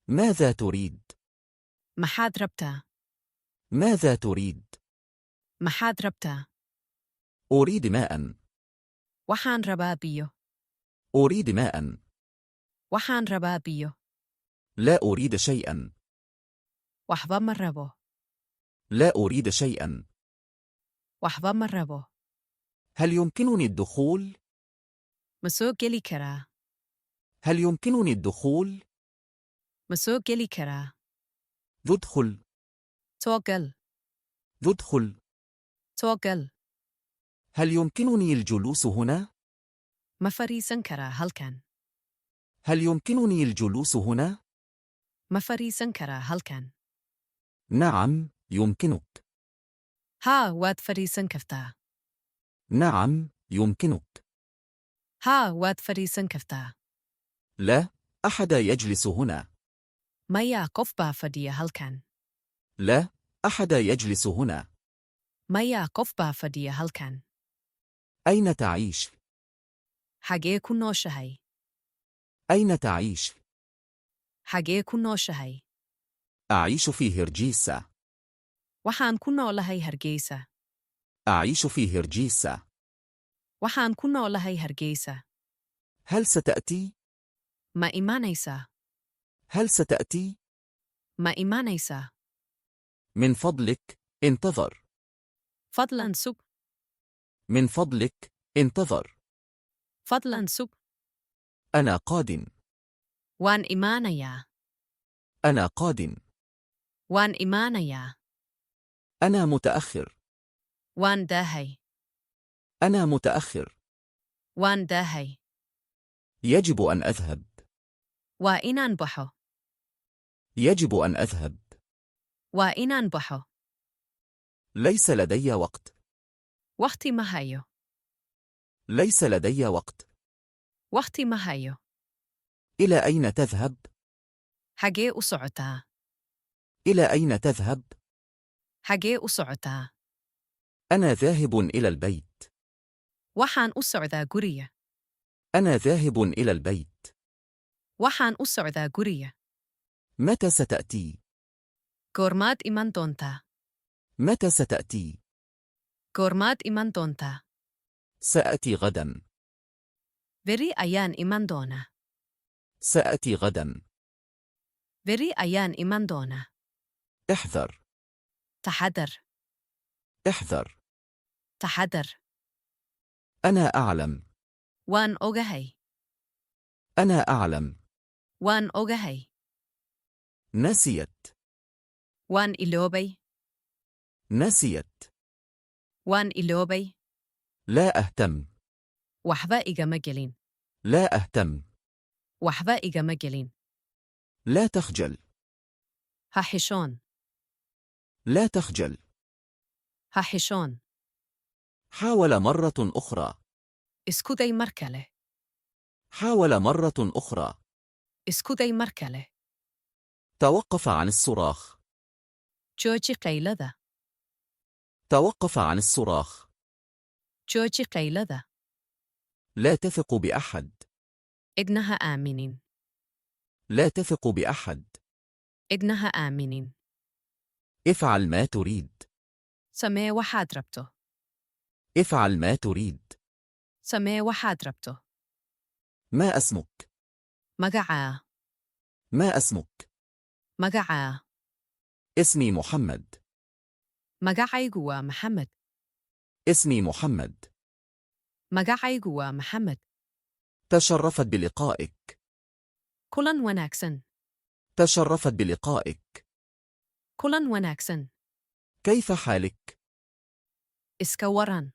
ماذا تريد؟ محاد ربطة. ماذا تريد؟ محاد ربطة. أريد ماء. وحان ربابيو. أريد ماء. وحان ربابيو. لا أريد شيئا. وحبا مربو. لا أريد شيئا. وحبا مربو. هل يمكنني الدخول؟ مسو جلي كرا. هل يمكنني الدخول؟ مسو جلي كرا. ادخل. توغل. ادخل. توغل. هل يمكنني الجلوس هنا؟ مفريسن كرا هلكن. هل يمكنني الجلوس هنا؟ مفريسن كرا هلكن. نعم، يمكنك. ها واد فريسن كفتا. نعم، يمكنك. ها واد فريسن كفتا. لا أحد يجلس هنا. مايا قفبا فديا هلكن. لا أحد يجلس هنا. مايا قفبا فديا هلكن. أين تعيش؟ حاجه كنوشهي. أين تعيش؟ حاجه كنوشهي. أعيش في هرجيسة. وحان كنو لهي هرجيسة. أعيش في هرجيسة. وحان كنو لهي هرجيسة. هل ستأتي؟ ما إيمانيسا. هل ستأتي؟ ما إيمانيسا. من فضلك، انتظر. فضلاً سب. من فضلك، انتظر. فضلاً سب. أنا قادم. وان إيمانيا. أنا قادم. وان إيمانيا. أنا متأخر. وان داهي. أنا متأخر. وان داهي. يجب أن أذهب. وإنان بحو. يجب أن أذهب. وإنان بحو. ليس لدي وقت. وقتي مهايو. ليس لدي وقت. وقتي مهايو. إلى أين تذهب؟ حاجه أسعتا. إلى أين تذهب؟ حاجه أسعتا. أنا ذاهب إلى البيت. وحان أسعدا قرية. أنا ذاهب إلى البيت. وحان أسعدا قرية. متى ستأتي؟ كورمات إيمان دونتا. متى ستأتي؟ كورمات إيمان دونتا. سأتي غدا. بري أيان إيمان دونا. سأتي غدا. بري أيان إيمان دونا. احذر. تحذر. احذر. تحذر. أنا أعلم. وان أوغهي. أنا أعلم. وان أوغهي. نسيت. وان إلوبي. نسيت. وان إلوبي. لا أهتم. وحبا إيغا مجلين. لا أهتم. وحبا إيغا مجلين. لا تخجل. هحشون. لا تخجل. هحشون. حاول مرة أخرى. اسكودي مركله. حاول مرة أخرى. اسكودي مركله. توقف عن الصراخ. جوجي قيلذا. توقف عن الصراخ. جوجي قيلذا. لا تثق بأحد. إدنها آمنين. لا تثق بأحد. إدنها آمنين. افعل ما تريد. سمي وحاد ربطه. افعل ما تريد. سمي وحاد ربطه. ما اسمك؟ مقعا. ما اسمك؟ مقعا. اسمي محمد. مقعي قوى محمد. اسمي محمد. مقعي قوى محمد. تشرفت بلقائك. كلن وناكسن. تشرفت بلقائك. كلن وناكسن. كيف حالك؟ اسكوران.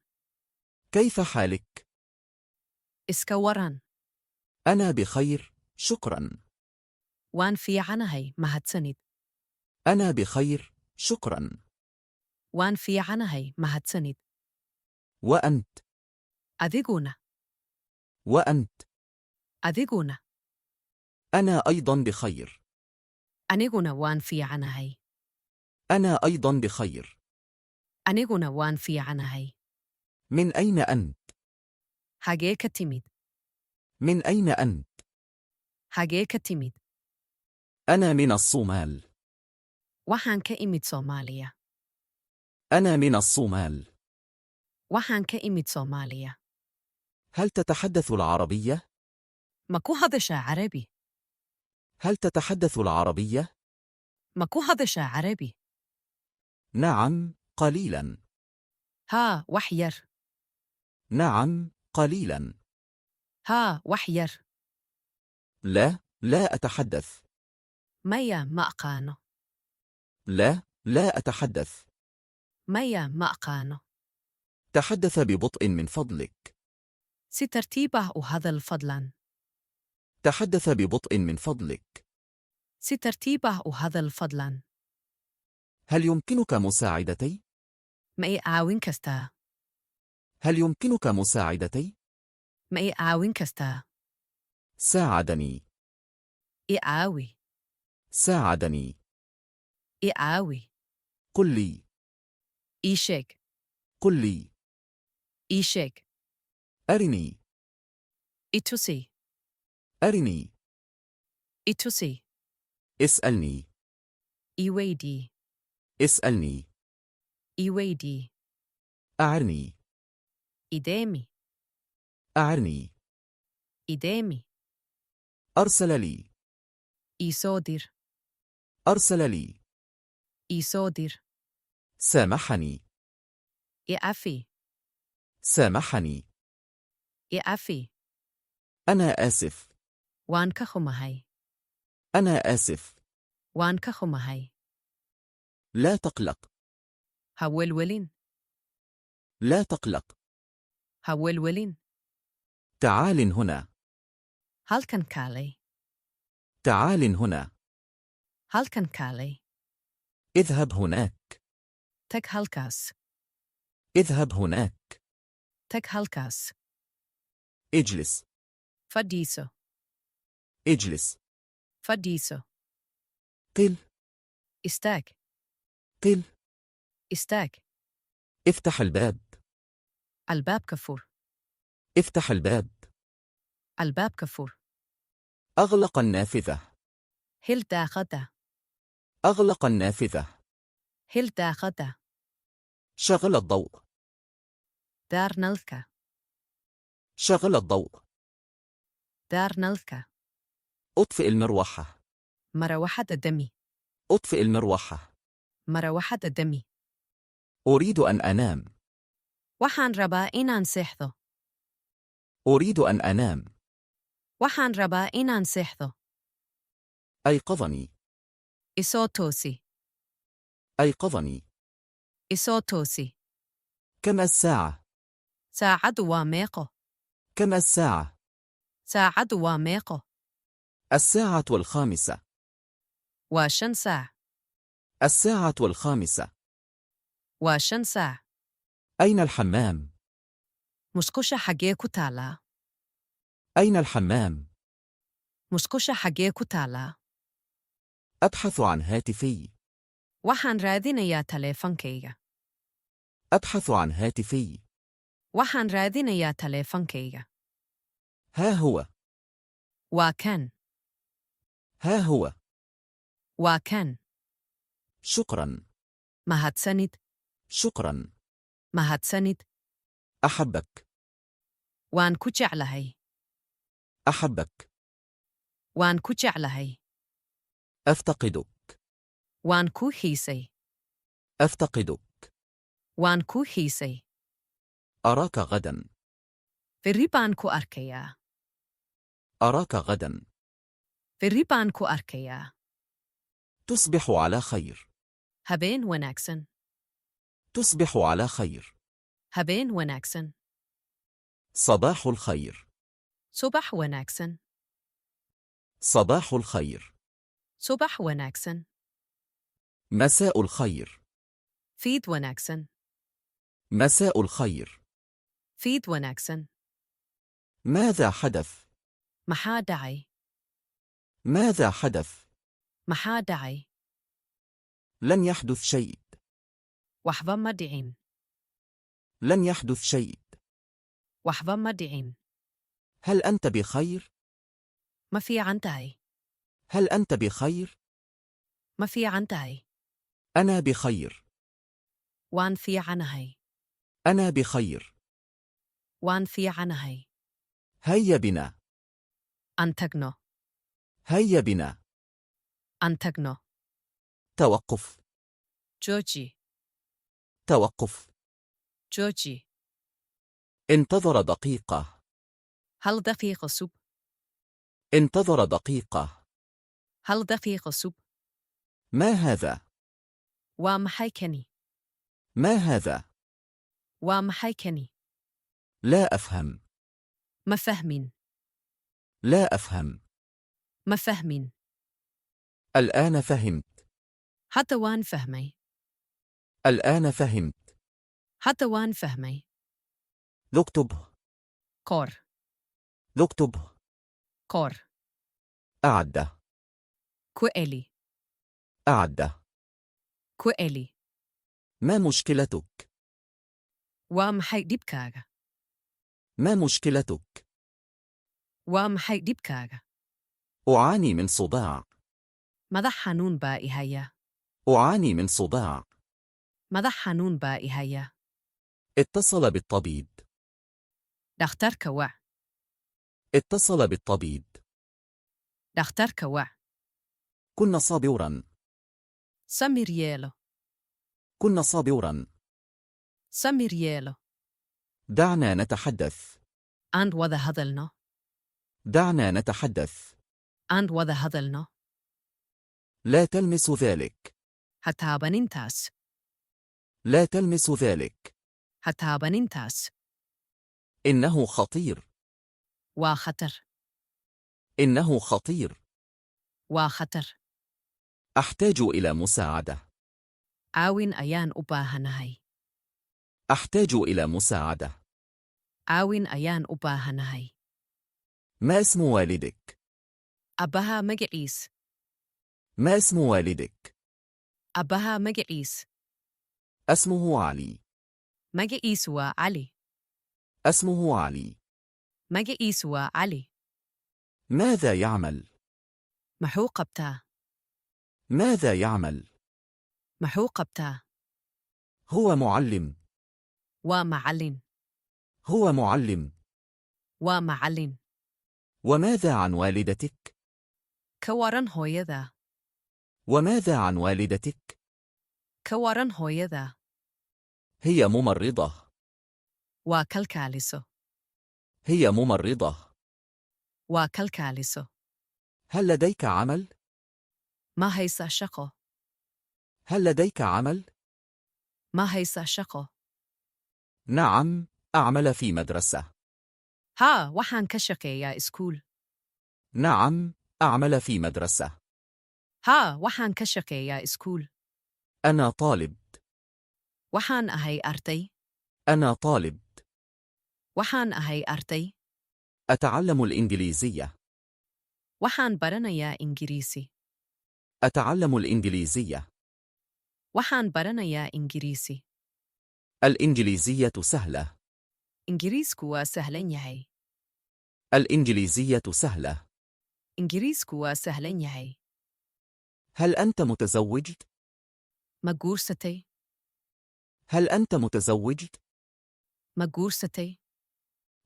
كيف حالك؟ اسكوران. أنا بخير، شكرا. وان في عنهي مهتسند. أنا بخير، شكرا. وان في عنهي مهتسند. وأنت؟ أذيقونا. وأنت؟ أذيقونا. أنا أيضا بخير. أنيقونا وان في عنهي. أنا أيضا بخير. أنيقونا وان في عنهي. من أين أنت؟ حاجة كتميد. من أين أنت؟ حاجة كتميد. أنا من الصومال. waxaan ka imid Soomaaliya. أنا من الصومال. waxaan ka imid Soomaaliya. هل تتحدث العربية؟ ma ku hadashaa Carabi? هل تتحدث العربية؟ ma ku hadashaa Carabi? نعم، قليلا. haa wax yar. نعم، قليلا. haa wax yar. لا، لا أتحدث. maya ma aqaano. لا، لا أتحدث. maya ma aqaano. تحدث ببطء من فضلك. si tartiib ah u hadal fadlan. تحدث ببطء من فضلك. si tartiib ah u hadal fadlan. هل يمكنك مساعدتي؟ ma i caawin kastaa? هل يمكنك مساعدتي؟ ma i caawin kastaa? ساعدني. i caawi. ساعدني. i caawi. قل لي. ii sheeg. قل لي. ii sheeg. أرني. i tusi. أرني. i tusi. اسألني. i weydii. اسألني. i weydii. أعرني. i deemi. أعرني. i deemi. أرسل لي. ii soo dir. أرسل لي. ii soo dir. سامحني. i cafi. سامحني. i cafi. أنا آسف. waan ka xumahay. أنا آسف. waan ka xumahay. لا تقلق. ha welwelin. لا تقلق. ha welwelin. تعال هنا. halkan kaalay. تعال هنا. halkan kaalay. اذهب هناك. tag halkaas. اذهب هناك. tag halkaas. اجلس. fadhiiso. اجلس. fadhiiso. قل. istaag. قل. istaag. افتح الباب. albaabka fur. افتح الباب. albaabka fur. أغلق النافذة. hil daaqadda. أغلق النافذة. hil daaqadda. شغل الضوء. daar nalka. شغل الضوء. daar nalka. أطفئ المروحة. marawaxadda dami. أطفئ المروحة. marawaxadda dami. أريد أن أنام. waxaan rabaa inaan seexdo. أريد أن أنام. waxaan rabaa inaan seexdo. أيقظني. isoo toosi. أيقظني. isoo toosi. كم الساعة؟ saacaddu waa meeqo. كم الساعة؟ saacaddu waa meeqo. 5:05. waa 5 saac. 5:05. waa 5 saac. أين الحمام؟ musqusha xaggee ku taalaa? أين الحمام؟ musqusha xaggee ku taalaa? أبحث عن هاتفي. waxaan raadinayaa taleefankayga. أبحث عن هاتفي. waxaan raadinayaa taleefankayga. ها هو. waa kan. ها هو. waa kan. شكرا. mahadsanid. شكرا. mahadsanid. أحبك. waan ku jeclahay. أحبك. waan ku jeclahay. أفتقدك. waan kuu xiisay. أفتقدك. waan kuu xiisay. أراك غدا. berri baan ku arkayaa. أراك غدا. berri baan ku arkayaa. تصبح على خير. habeen wanaagsan. تصبح على خير. habeen wanaagsan. صباح الخير. subax wanaagsan. صباح الخير. subax wanaagsan. مساء الخير. fiid wanaagsan. مساء الخير. fiid wanaagsan. ماذا حدث؟ maxaa dhacay? ماذا حدث؟ maxaa dhacay? لن يحدث شيء. waxba ma dhicin. لن يحدث شيء. waxba ma dhicin. هل أنت بخير؟ ma fiican tahay. هل أنت بخير؟ ما في عندهي. أنا بخير. وان في عنهي. أنا بخير. وان في عنهي. هيا بنا. أنتجنو. هيا بنا. أنتجنو. توقف. جوجي. توقف. جوجي. انتظر دقيقة. هل دقيقة سوب؟ انتظر دقيقة. هل دقيقة سوب؟ ما هذا؟ ومحيكني. ما هذا؟ ومحيكني. لا أفهم. ما فهمين. لا أفهم. ما فهمين. الآن فهمت. حتى وان فهمي. الآن فهمت. حتى وان فهمي. اكتبه. كور. اكتبه. كور. أعد. كوئلي. أعد. كوئلي. ما مشكلتك؟ ومحي ديبكاغا. ما مشكلتك؟ ومحي ديبكاغا. أعاني من صداع. ماذا حنون بائي هيا؟ أعاني من صداع. ماذا حنون بائي هيا؟ اتصل بالطبيب. دختر كوع. اتصل بالطبيب. دختر كوع. كن صابرا. سميريالو. كن صابرا. سميريالو. دعنا نتحدث. أند وذا هذلنا. دعنا نتحدث. أند وذا هذلنا. لا تلمس ذلك. هتابنينتاس. لا تلمس ذلك. هتابنينتاس. إنه خطير. وخطر. إنه خطير. وخطر. أحتاج إلى مساعدة. آوين أيان أباهنهي. أحتاج إلى مساعدة. آوين أيان أباهنهي. ما اسم والدك؟ أباها مجئيس. ما اسم والدك؟ أباها مجئيس. اسمه علي. مجئيس وعلي. اسمه علي. مجئيس وعلي. ماذا يعمل؟ محوق بتا. ماذا يعمل؟ محوق بتا. هو معلم. ومعلن. هو معلم. ومعلن. وماذا عن والدتك؟ كورن هويدا. وماذا عن والدتك؟ كورن هويدا. هي ممرضة. وكالكاليسو. هي ممرضة. وكالكاليسو. هل لديك عمل؟ ما هيسا شقو. هل لديك عمل؟ ما هيسا شقو. نعم، أعمل في مدرسة. ها وحان كشقي يا إسكول. نعم، أعمل في مدرسة. ها وحان كشقي يا إسكول. أنا طالب. وحان أهي أرتي. أنا طالب. وحان أهي أرتي. أتعلم الإنجليزية. وحان برنا يا إنجليسي. أتعلم الإنجليزية. وحان برنا يا إنجليسي. الإنجليزية سهلة. إنجليسكو سهلين يهي. الإنجليزية سهلة. إنجليسكو سهلين يهي. هل أنت متزوج؟ مجورستي. هل أنت متزوج؟ مجورستي.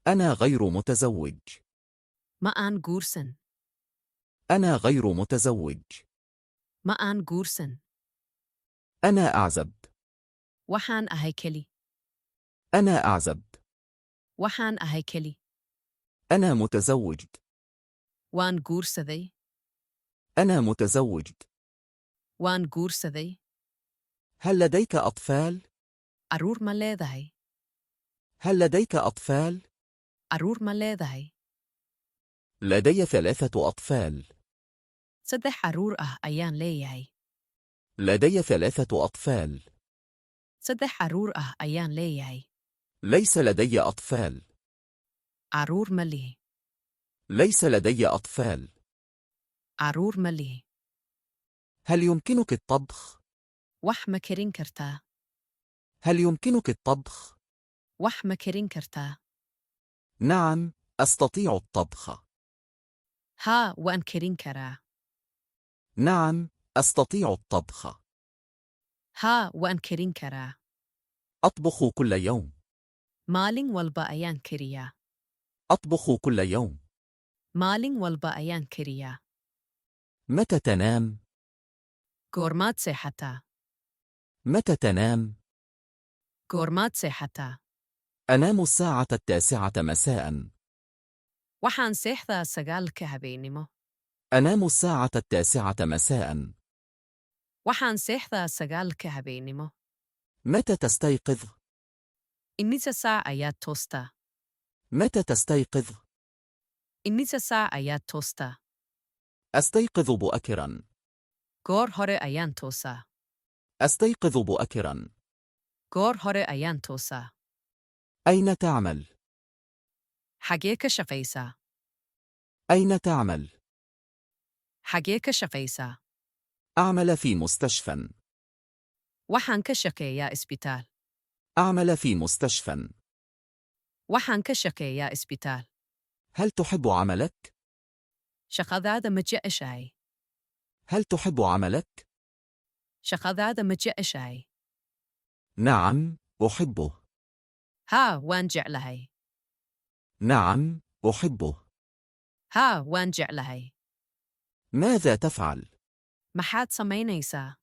أنا غير متزوج. ما أن جورسن. أنا غير متزوج. ما أن جورسن. أنا أعزب. وحان أهيكلي. أنا أعزب. وحان أهيكلي. أنا متزوج. وان جورسذي. أنا متزوج. وان جورسذي. هل لديك أطفال؟ أرور ملاذهي. هل لديك أطفال؟ أرور ملاذهي. لدي 3 أطفال. صدح أرور أيان ليهي. لدي 3 أطفال. صدح أرور أيان ليهي. ليس لدي أطفال. أرور مليه. ليس لدي أطفال. أرور مليه. هل يمكنك الطبخ؟ وحما كرين كرتا. هل يمكنك الطبخ؟ وحما كرين كرتا. نعم، أستطيع الطبخ. ها وان كرين كرا. نعم، أستطيع الطبخ. ها وان كرين كرا. أطبخ كل يوم. مالين والبا أيان كريا. أطبخ كل يوم. مالين والبا أيان كريا. متى تنام؟ غورمات صحتا. متى تنام؟ غورمات صحتا. أنام الساعة 9 مساء. وحان سيحتا سغال كهبينيمو. أنام الساعة 9 مساء. وحان سيحتا سغال كهبينيمو. متى تستيقظ؟ إنيسا ساعة آيات توستا. متى تستيقظ؟ إنيسا ساعة آيات توستا. أستيقظ مبكرا. غور هوري أيان توسا. أستيقظ مبكرا. غور هوري أيان توسا. أين تعمل؟ حقيقة شقيسا. أين تعمل؟ حقيقة شقيسا. أعمل في مستشفى. وحان كشقيا إسبيتال. أعمل في مستشفى. وحان كشقيا إسبيتال. هل تحب عملك؟ شقذاذا مجأشاي. هل تحب عملك؟ شقذاذا مجأشاي. نعم، أحبه. ها وان جعلهي. نعم، أحبه. ها وان جعلهي. ماذا تفعل؟ محاد سمينيسا.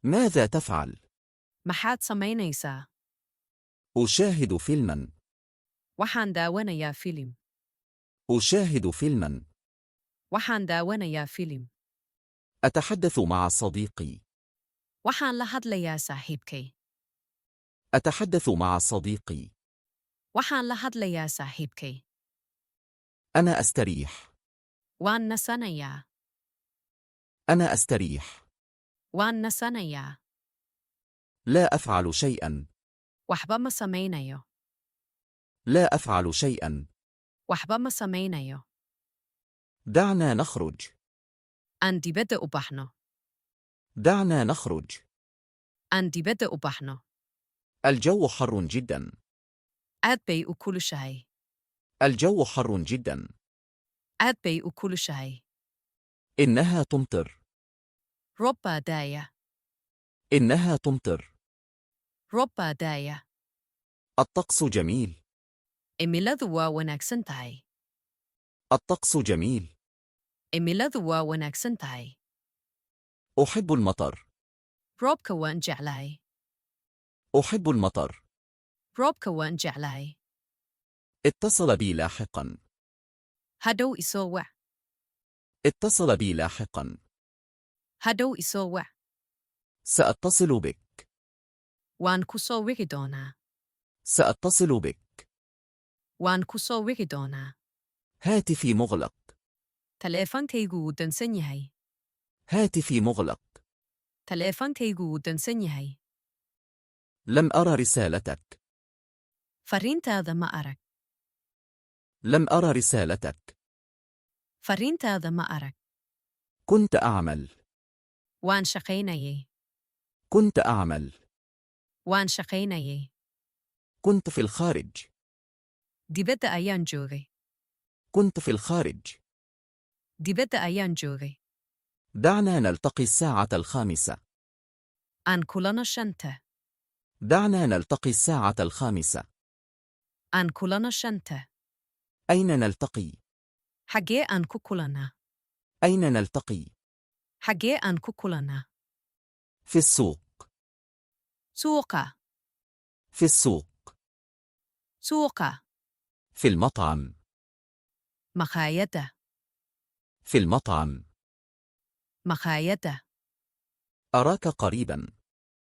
ماذا تفعل؟ محاد سمينيسا. أشاهد فيلما. وحان داونا يا فيلم. أشاهد فيلما. وحان داونا يا فيلم. أتحدث مع صديقي. وحان لحد ليا صاحبكي. أتحدث مع صديقي. وحان لحد ليا صاحبكي. أنا أستريح. وان نسانيا. أنا أستريح. وان نسانيا. لا أفعل شيئا. وحبما سمينيو. لا أفعل شيئا. وحبما سمينيو. دعنا نخرج. أندي بدأ بحنو. دعنا نخرج. أندي بدأ بحنو. الجو حر جدا. أدبي أكل شاي. الجو حر جدا. أدبي أكل شاي. إنها تمطر. ربا دايا. إنها تمطر. ربا دايا. الطقس جميل. إميلذوا وناكسنتاي. الطقس جميل. إميلذوا وناكسنتاي. أحب المطر. روبكا وان جعلاي. أحب المطر. روبكا وان جعلاي. اتصل بي لاحقا. هدو إسوع. اتصل بي لاحقا. هدو إسوع. سأتصل بك. وان كسو ويكيدونا. سأتصل بك. وان كسو ويكيدونا. هاتفي مغلق. تليفون كيغو دنسنيهي. هاتفي مغلق. تليفون كيغو دنسنيهي. لم أرى رسالتك. فرينتا ذا ما أرك. لم أرى رسالتك. فرينتا ذا ما أرك. كنت أعمل. وان شقيناي. كنت أعمل. وان شقيناي. كنت في الخارج. دي بدأ أيان جوغي. كنت في الخارج. دي بدأ أيان جوغي. دعنا نلتقي الساعة 5. أن كلنا شنطة. دعنا نلتقي الساعة 5. أن كلنا شنطة. أين نلتقي؟ حقي أن كلنا. أين نلتقي؟ حقي أن كلنا. في السوق. سوقا. في السوق. سوقا. في المطعم. مخايدة. في المطعم. مخايدة. أراك قريبا.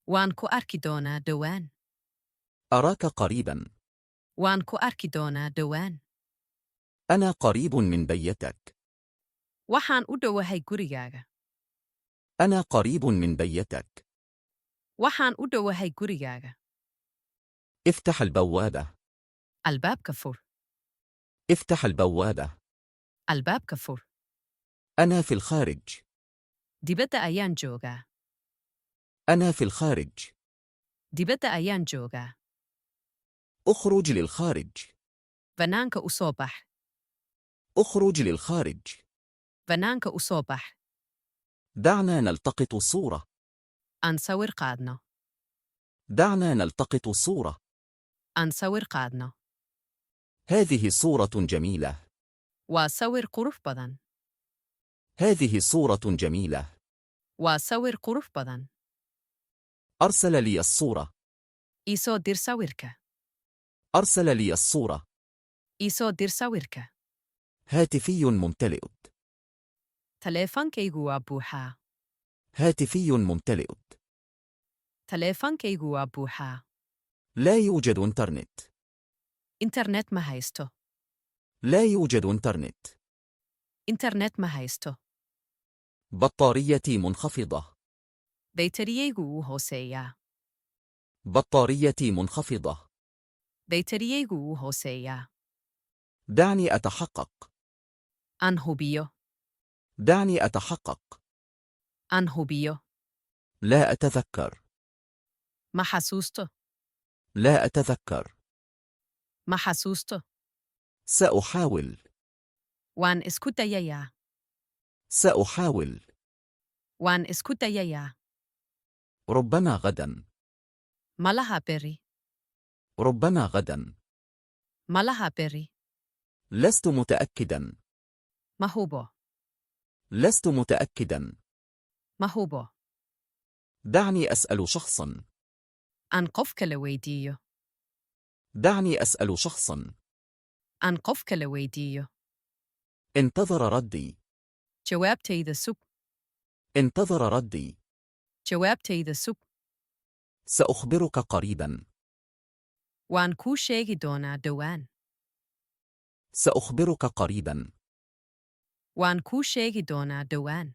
وانكو أركيدونا دوان. أراك قريبا. وانكو أركيدونا دوان. أنا قريب من بيتك. وحان أدو هاي غوريغاغا. أنا قريب من بيتك. وحان أدو هاي غوريغاغا. افتح البوابة. الباب كفور. افتح البوابة. الباب كفور. أنا في الخارج. دي بدأ أيان جوغا. أنا في الخارج. دي بدأ أيان جوغا. أخرج للخارج. فنانك أصوبح. أخرج للخارج. فنانك أصوبح. دعنا نلتقط صورة. أنصور قادنا. دعنا نلتقط صورة. أنصور قادنا. هذه صورة جميلة. وأصور قروف بدن. هذه صورة جميلة. وأصور قروف بدن. أرسل لي الصورة. إيسو دير صورك. أرسل لي الصورة. إيسو دير صورك. هاتفي ممتلئ. تليفون كيغو أبوحا. هاتفي ممتلئ. تليفون كيغو أبوحا. لا يوجد إنترنت. إنترنت ما هيستو. لا يوجد إنترنت. إنترنت ما هيستو. بطاريتي منخفضة. بيتريغو هوسيا. بطاريتي منخفضة. بيتريغو هوسيا. دعني أتحقق. أنهوبيو. دعني أتحقق. أنهوبيو. لا أتذكر. ما حسوستو. لا أتذكر. ما حسوستو. سأحاول. وان اسكوتا يايا. سأحاول. وان اسكوتا يايا. ربما غدا. مالها بيري. ربما غدا. مالها بيري. لست متأكدا. مهوبو. لست متأكدا. مهوبو. دعني أسأل شخصا. أنقفك لويديو. دعني أسأل شخصا. أنقفك لويديو. انتظر ردي. جواب تيد السوق. انتظر ردي. جواب تيد السوق. سأخبرك قريبا. وان كو شيغي دونا دوان. سأخبرك قريبا. وان كو شيغي دونا دوان.